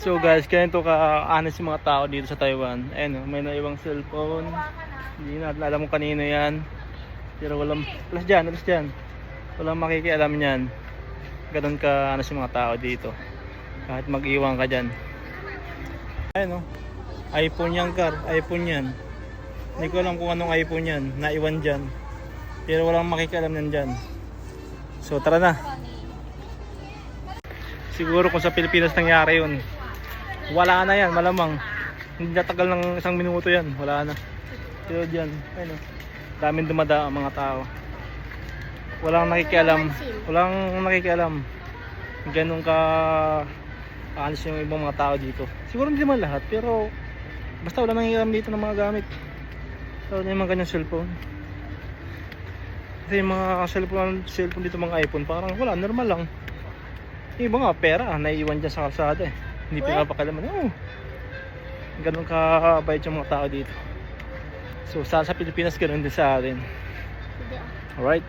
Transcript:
So guys, ganito ka-honest yung mga tao dito sa Taiwan. Ayun, may naiwang cellphone. Hindi natin alam kung kanino yan. Pero walang, alas dyan. Walang makikialam yan. Ganun ka-honest yung mga tao dito. Kahit mag-iwan ka dyan. Ayun o, iPhone yan car, iPhone yan. Hindi ko alam kung anong iPhone yan, naiwan dyan. Pero walang makikialam yan dyan. So tara na. Siguro kung sa Pilipinas nangyari yun, wala na yan, malamang. Hindi natagal ng isang minuto yan, wala na. Pero dyan, ayun o, daming dumada ang mga tao. Walang nakikialam. Ganun ka alis yung ibang mga tao dito. Siguro hindi naman lahat, pero basta wala nangikialam dito ng mga gamit. So, yung mga ganyang cellphone. Kasi yung mga cellphone dito, mga iPhone, parang wala, normal lang. Yung iba nga, pera, naiiwan dyan sa kalsada eh. Hindi pinapakalaman. Oh, ganun kabait yung mga tao dito. So, sa Pilipinas, ganun din sa atin. Alright.